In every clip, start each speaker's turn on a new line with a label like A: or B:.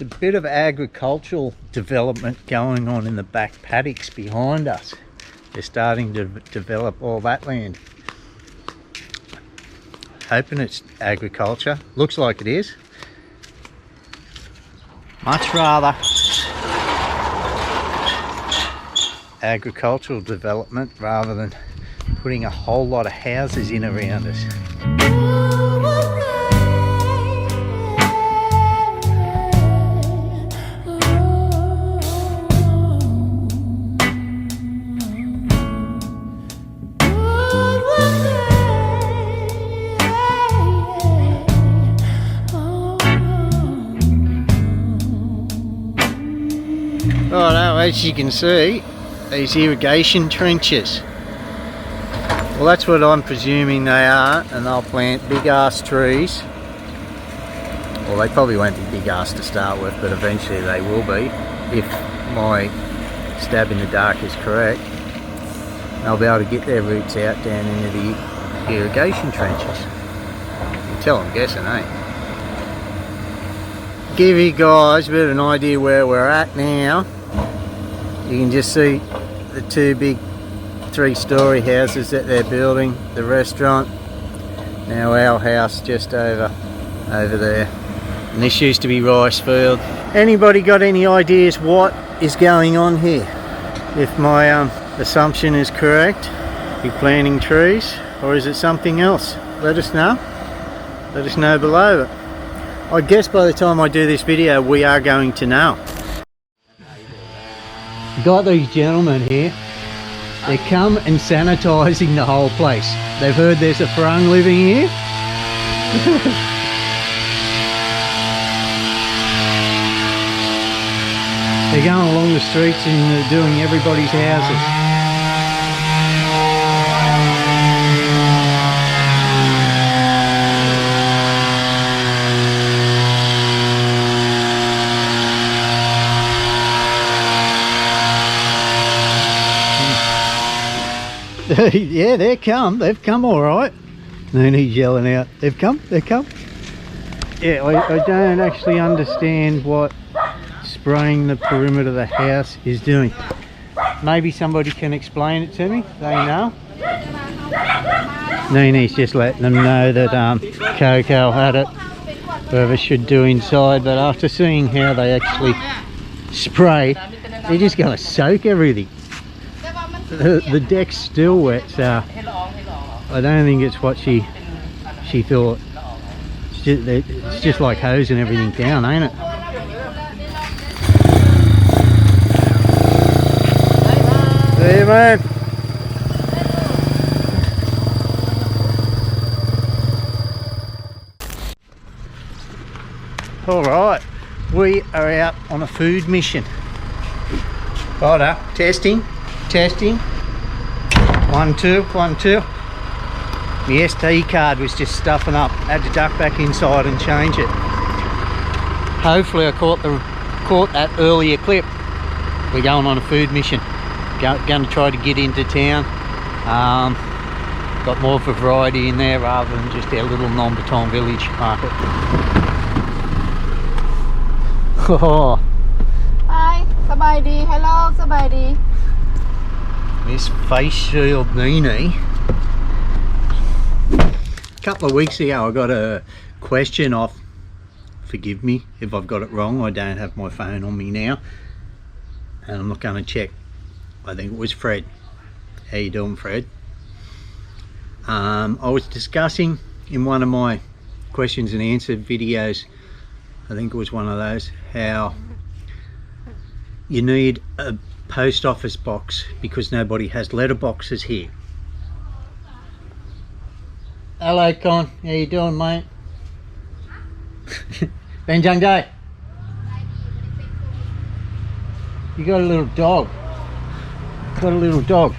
A: There's a bit of agricultural development going on in the back paddocks behind us. They're starting to develop all that land. Hoping it's agriculture. Looks like it is. Much rather agricultural development rather than putting a whole lot of houses in around us. Righto, as you can see, these irrigation trenches. Well, that's what I'm presuming they are, and they'll plant big ass trees. Well, they probably won't be big ass to start with, but eventually they will be, if my stab in the dark is correct. They'll be able to get their roots out down into the irrigation trenches. You can tell I'm guessing, eh? Give you guys a bit of an idea where we're at now. You can just see the two big 3-story houses that they're building, the restaurant. Now our house just over there. And this used to be rice field. Anybody got any ideas what is going on here? If my assumption is correct, you're planting trees, or is it something else? Let us know. Let us know below. I guess by the time I do this video, we are going to know. Got these gentlemen here. They come and sanitising the whole place. They've heard there's a Farang living here. They're going along the streets and doing everybody's houses. Yeah, they've come all right. Neenee's yelling out, they've come. Yeah, I don't actually understand what spraying the perimeter of the house is doing. Maybe somebody can explain it to me, they know. Neenee's just letting them know that Coco had it, whoever should do inside, but after seeing how they actually spray, they're just going to soak everything. The deck's still wet, so I don't think it's what she thought. It's just like hosing everything down, ain't it? See you, man. Alright, we are out on a food mission. Righto, testing. 1 2 1 2. The SD card was just stuffing up. Had to duck back inside and change it. Hopefully I caught that earlier clip. We're going on a food mission. Going to try to get into town. Got more of a variety in there rather than just our little non-Baton village market. Oh.
B: Hi, Sabaydi. Hello, Sabaydi.
A: This face shield Neenee. A couple of weeks ago I got a question off, forgive me if I've got it wrong, I don't have my phone on me now and I'm not going to check. I think it was Fred. How you doing, Fred? I was discussing in one of my questions and answer videos, I think it was one of those, how you need a post office box because nobody has letterboxes here. Hello, Con. How you doing, mate? Vientiane Day. You got a little dog. Got a little dog.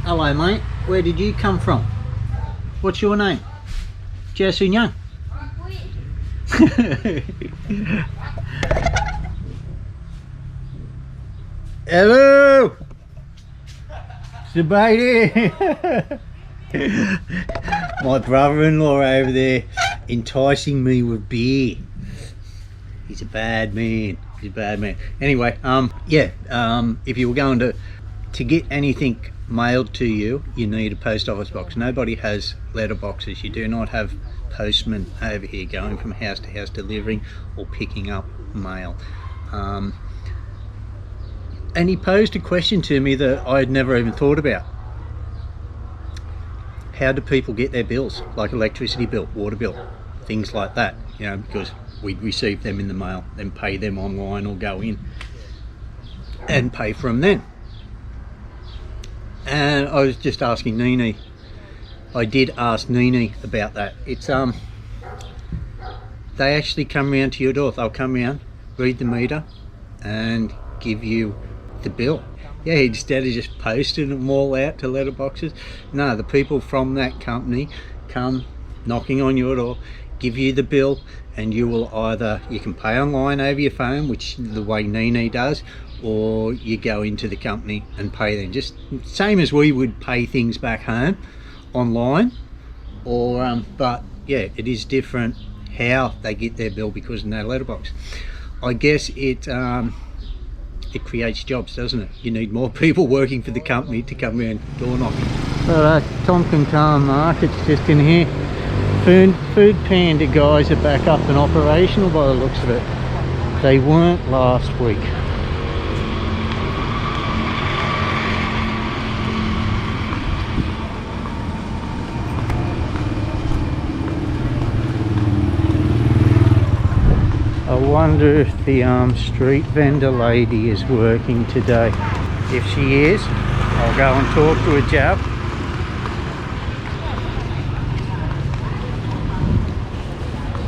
A: Hello, mate. Where did you come from? What's your name? Jasunyang. Hello! Sabaydi! My brother-in-law over there enticing me with beer. He's a bad man. He's a bad man. Anyway, if you were going to get anything mailed to you, you need a post office box. Nobody has letter boxes. You do not have postmen over here going from house to house delivering or picking up mail. And he posed a question to me that I had never even thought about. How do people get their bills, like electricity bill, water bill, things like that? You know, because we'd receive them in the mail, then pay them online or go in and pay for them then. And I was just asking Neenee. I did ask Neenee about that. It's they actually come round to your door. They'll come round, read the meter, and give you the bill. Yeah, instead of just posting them all out to letterboxes. No, the people from that company come knocking on your door, give you the bill, and you can pay online over your phone, which the way Neenee does, or you go into the company and pay them. Just same as we would pay things back home online, or but yeah, it is different how they get their bill because of no letterbox. I guess it creates jobs, doesn't it? You need more people working for the company to come around door knocking. So Tonkin Khan Market's just in here. Food Panda guys are back up and operational by the looks of it. They weren't last week. I wonder if the street vendor lady is working today. If she is, I'll go and talk to a jab.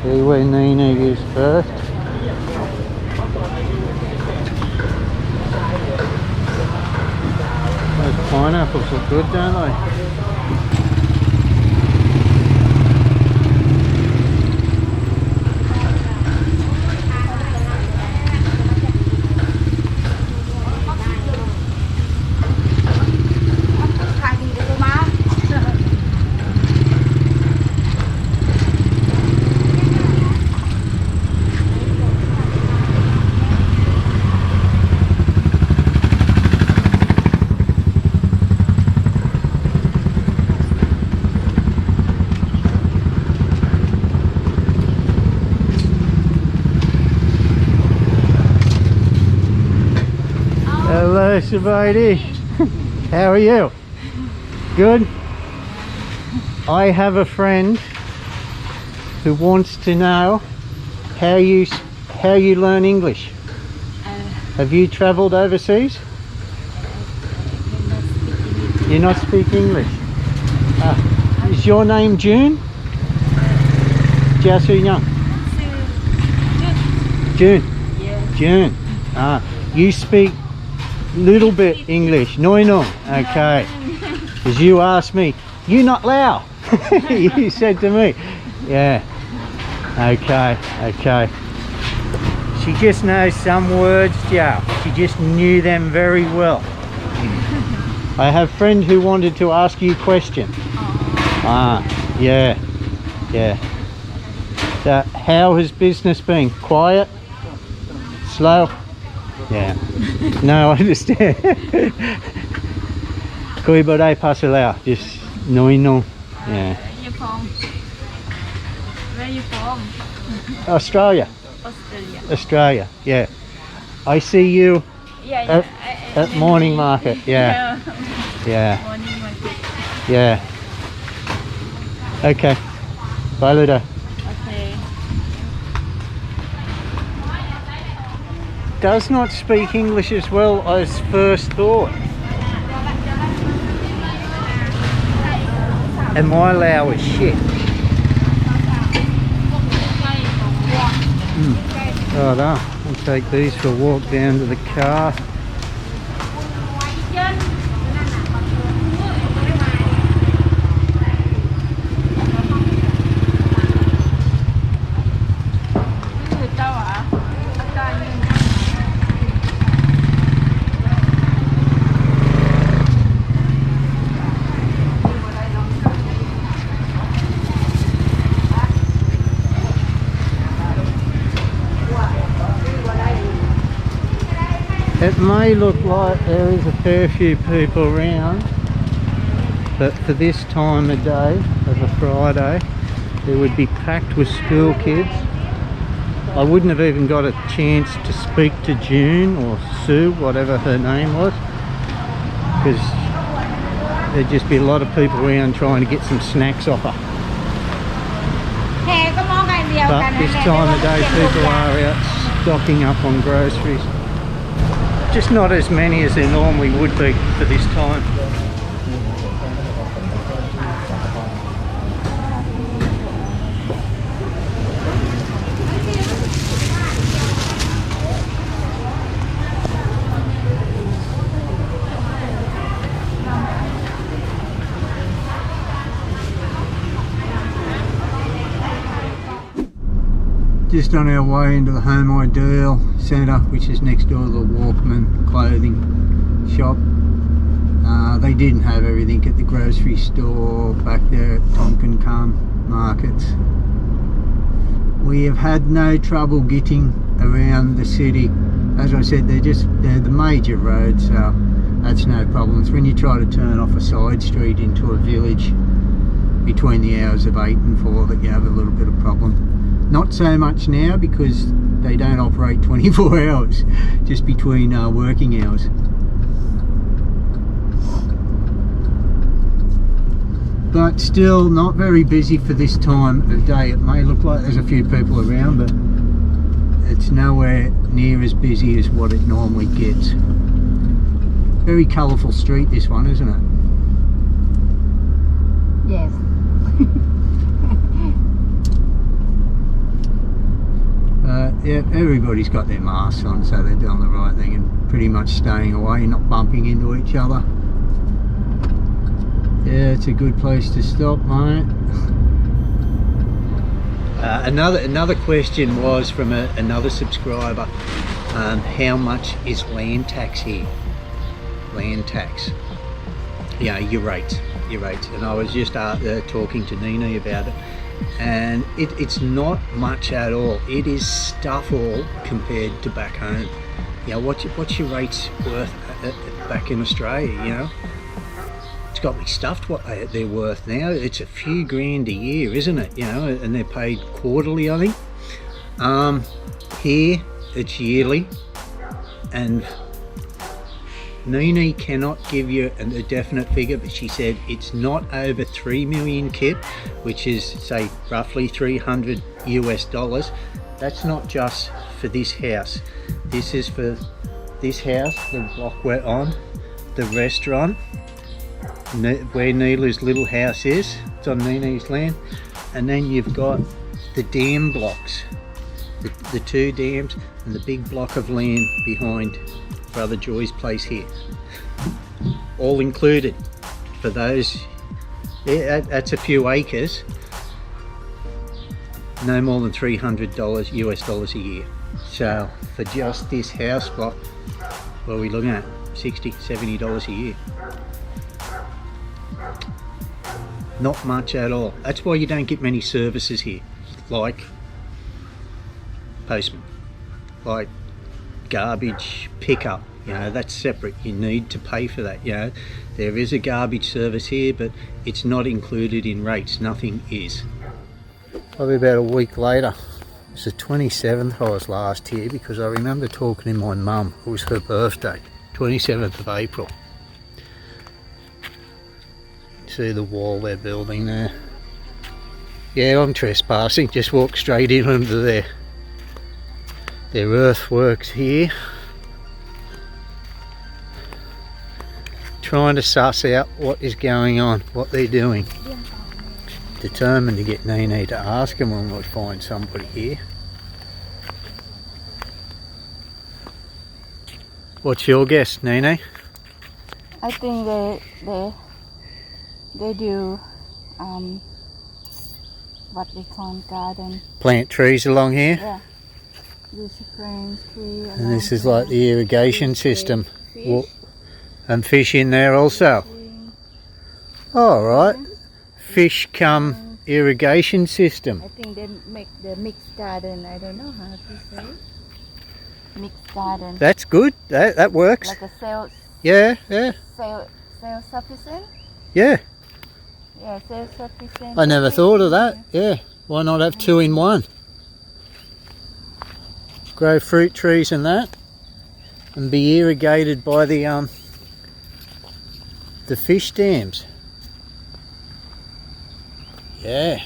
A: See where Neenee is first. Those pineapples look good, don't they? Hello, Sabaidi. How are you? Good? I have a friend who wants to know how you learn English. Have you travelled overseas? You not speak English? Is your name June? June.
B: Yeah.
A: June. You speak little bit English. No. Okay. Because you asked me, you not Lao? You said to me. Yeah. Okay. She just knows some words, Joe. She just knew them very well. I have a friend who wanted to ask you a question. Yeah. So how has business been? Quiet? Slow? Yeah. No, I understand. Koi badai pasa Lao. Just no. Yeah.
B: Where you from? Where you from?
A: Australia. Australia. Yeah. I see you at morning market. Yeah.
B: Morning market.
A: Yeah. Okay. Bye, Ludo.
B: Okay.
A: Does not speak English as well as first thought. And my Lao is shit. Right, I'll take these for a walk down to the car. It may look like there is a fair few people around, but for this time of day, of a Friday, it would be packed with school kids. I wouldn't have even got a chance to speak to June or Sue, whatever her name was, because there'd just be a lot of people around trying to get some snacks off her. But this time of day people are out stocking up on groceries. Just not as many as there normally would be for this time. Just on our way into the Home Ideal Centre, which is next door to the Walkman clothing shop. They didn't have everything at the grocery store back there at Tonkingham Markets. We have had no trouble getting around the city. As I said, they're the major roads, so that's no problem. It's when you try to turn off a side street into a village between the hours of 8 and 4 that you have a little bit of problem. Not so much now because they don't operate 24 hours, just between working hours. But still not very busy for this time of day. It may look like there's a few people around, but it's nowhere near as busy as what it normally gets. Very colourful street, this one, isn't it?
B: Yes.
A: Yeah, everybody's got their masks on, so they're doing the right thing and pretty much staying away, not bumping into each other. Yeah, it's a good place to stop, mate. Another question was from another subscriber. How much is land tax here? Land tax. Yeah, your rates. And I was just talking to Neenee about it. And it's not much at all. It is stuff all compared to back home. You know, what's your rates worth back in Australia, you know? It's got me stuffed what they're worth now. It's a few grand a year, isn't it? You know, and they're paid quarterly, I think. Here it's yearly, and Neenee cannot give you a definite figure, but she said it's not over 3 million kip, which is, say, roughly $300 US. That's not just for this house. This is for this house, the block we're on, the restaurant, where Neela's little house is. It's on Neenee's land. And then you've got the dam blocks, the two dams and the big block of land behind Brother Joy's place here, all included for those. Yeah, that's a few acres. No more than $300 US a year. So for just this house block, what are we looking at? $60, $70 a year. Not much at all. That's why you don't get many services here, like postman, like garbage pickup. You know, that's separate. You need to pay for that. You know, there is a garbage service here, but it's not included in rates. Nothing is. Probably about a week later. It's the 27th I was last here, because I remember talking to my mum. It was her birthday, 27th of April. See the wall they're building there? Yeah, I'm trespassing. Just walk straight in under their earthworks here. Trying to suss out what is going on, what they're doing. Determined to get Neenee to ask him when we find somebody here. What's your guess, Neenee?
B: I think they do what they call garden.
A: Plant trees along here?
B: Yeah. Use a frame tree.
A: And this is like the irrigation system.
B: Fish.
A: And fish in there also. Alright. Fish come irrigation system.
B: I think they make the mixed garden. I don't know how to say. mixed garden.
A: That's good. That works.
B: Like a self
A: Yeah.
B: sufficient.
A: Yeah.
B: Yeah, self sufficient.
A: I never thought of that. Yeah. Why not have two in one? Grow fruit trees and that, and be irrigated by the fish dams. Yeah.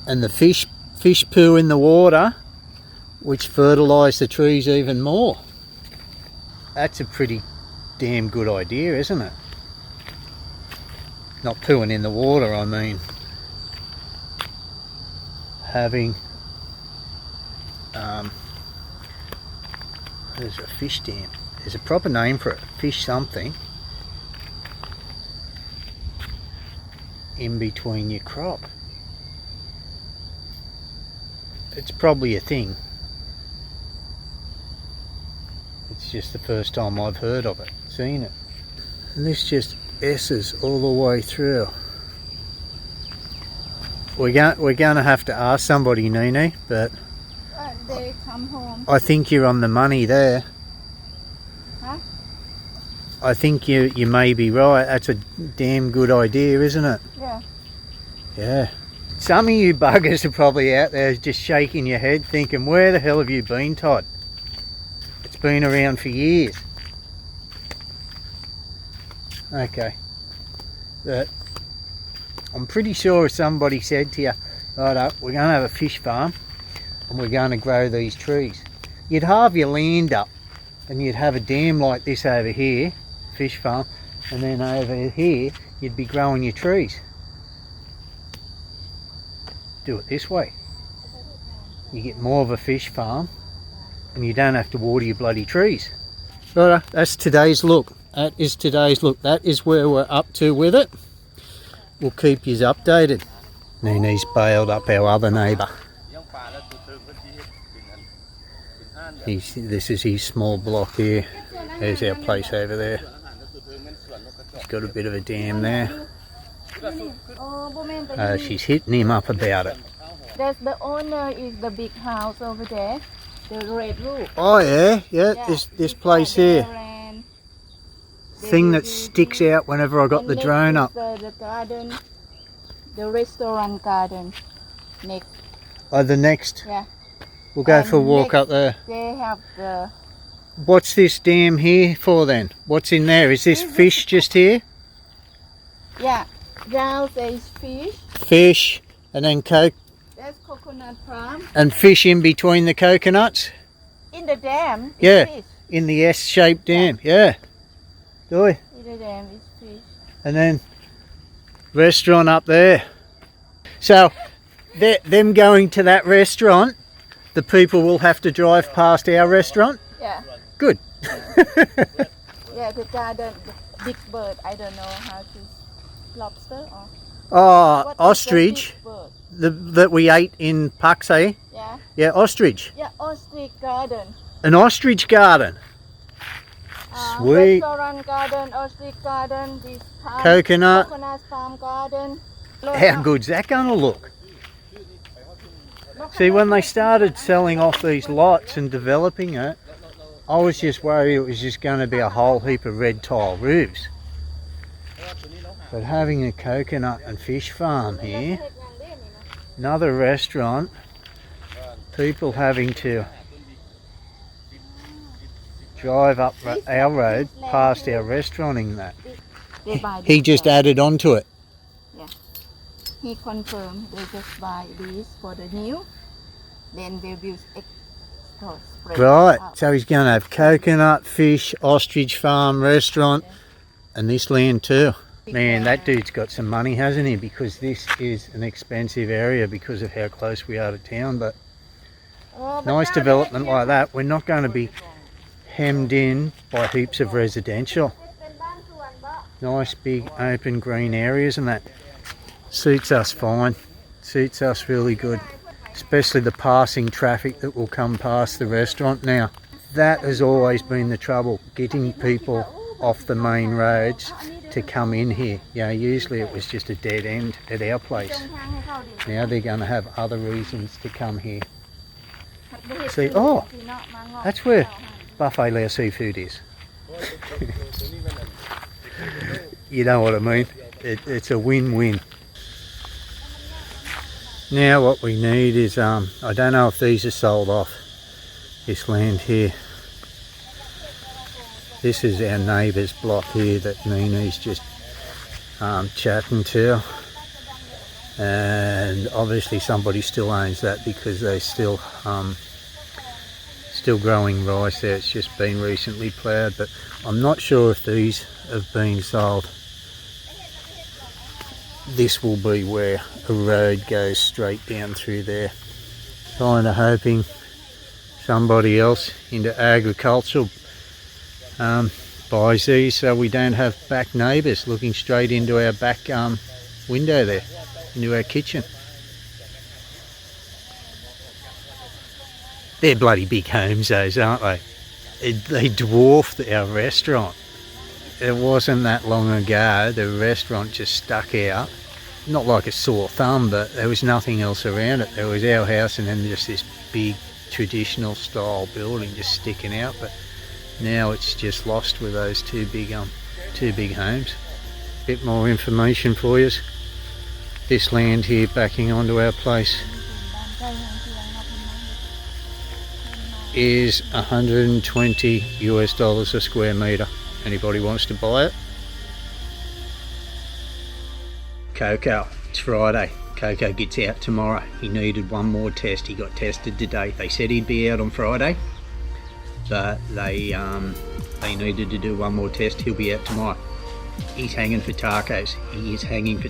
A: And the fish poo in the water, which fertilise the trees even more. That's a pretty damn good idea, isn't it? Not pooing in the water, I mean. Having there's a fish dam. There's a proper name for it. Fish something. In between your crop. It's probably a thing. It's just the first time I've heard of it, seen it. And this just S's all the way through. We're going to have to ask somebody, Neenee, but
B: They come home.
A: I think you're on the money there.
B: Huh?
A: I think you may be right. That's a damn good idea, isn't it?
B: Yeah.
A: Yeah. Some of you buggers are probably out there just shaking your head thinking, where the hell have you been, Todd? It's been around for years. Okay. But I'm pretty sure somebody said to you, right up, we're going to have a fish farm and we're going to grow these trees. You'd halve your land up and you'd have a dam like this over here, fish farm, and then over here you'd be growing your trees. Do it this way. You get more of a fish farm and you don't have to water your bloody trees. Right, that's today's look. That is today's look. That is where we're up to with it. We'll keep you updated. Neenee's bailed up our other neighbour. This is his small block here. There's our place over there. He's got a bit of a dam there. She's hitting him up about it.
B: That's the owner is the big house over there, the red roof.
A: Oh yeah. This place here. Thing that sticks out whenever I got the drone up.
B: The garden, the restaurant garden. Next.
A: Oh, the next.
B: Yeah.
A: We'll go for a walk up there.
B: They have the.
A: What's this dam here for then? What's in there? Is this fish just here?
B: Yeah. Down says fish.
A: Fish, and then
B: That's coconut palm.
A: and fish in between the coconuts.
B: In the dam.
A: Yeah.
B: Fish.
A: In the S-shaped dam. Yeah. Do we?
B: In the dam is fish.
A: And then restaurant up there. So them going to that restaurant, the people will have to drive past our restaurant.
B: Yeah.
A: Good.
B: Yeah, the garden, the big bird. I don't know how to. Lobster or
A: Oh, ostrich. That we ate in Paksay.
B: Yeah.
A: Yeah, ostrich.
B: Yeah, ostrich garden.
A: An ostrich garden. Sweet.
B: Restaurant garden, ostrich garden, this palm,
A: Coconut.
B: Palm garden.
A: How good's that going to look? See, when they started selling off these lots and developing it, I was just worried it was just going to be a whole heap of red tile roofs. But having a coconut and fish farm here, another restaurant, people having to drive up our road past our restaurant in that. He just added on to it.
B: Yeah. He confirmed they just buy these for the new, then they will spread.
A: Right, so he's going to have coconut, fish, ostrich farm, restaurant, and this land too. Man, that dude's got some money, hasn't he? Because this is an expensive area because of how close we are to town. But nice development like that. We're not going to be hemmed in by heaps of residential. Nice big open green areas and that. Suits us fine. Suits us really good. Especially the passing traffic that will come past the restaurant now. That has always been the trouble, getting people off the main roads to come in here. You know, usually it was just a dead end at our place. Now they're going to have other reasons to come here. See, oh, that's where Buffet Lao Seafood is. You know what I mean? It's a win-win. Now what we need is, I don't know if these are sold off, this land here. This is our neighbour's block here that Neenee's just chatting to. And obviously somebody still owns that because they still growing rice there. It's just been recently ploughed, but I'm not sure if these have been sold. This will be where a road goes straight down through there. Kind of hoping somebody else into agriculture buys these so we don't have back neighbours looking straight into our back window there, into our kitchen. They're bloody big homes those, aren't they? They dwarf our restaurant. It wasn't that long ago the restaurant just stuck out, not like a sore thumb, but there was nothing else around it. There was our house and then just this big traditional style building just sticking out, but now it's just lost with those two big homes. Bit more information for you. This land here backing onto our place is $120 US a square metre. Anybody wants to buy it? Coco, it's Friday. Coco gets out tomorrow. He needed one more test. He got tested today. They said he'd be out on Friday, but they needed to do one more test. He'll be out tomorrow. He's hanging for tacos. He is hanging for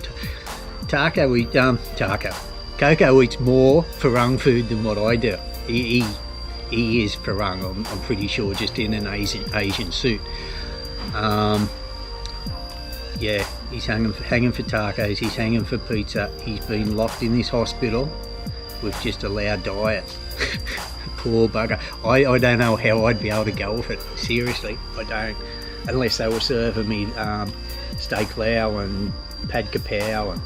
A: taco. Coco eats more farang food than what I do. He is farang, I'm pretty sure, just in an Asian suit. Yeah, he's hanging for tacos, he's hanging for pizza. He's been locked in this hospital with just a loud diet. Poor bugger. I don't know how I'd be able to go with it. Seriously, I don't. Unless they were serving me steak lao and pad kapow and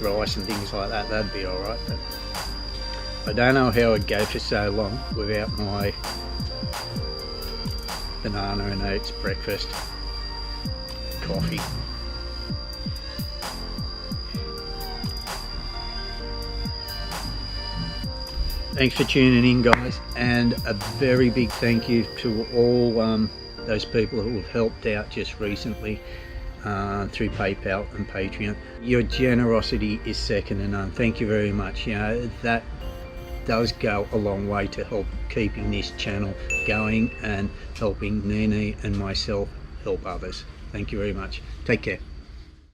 A: rice and things like that, that'd be alright. But I don't know how I'd go for so long without my banana and oats breakfast, coffee. Thanks for tuning in, guys, and a very big thank you to all those people who have helped out just recently through PayPal and Patreon. Your generosity is second to none. Thank you very much. You know, that does go a long way to help keeping this channel going and helping Neenee and myself help others. Thank you very much. Take care.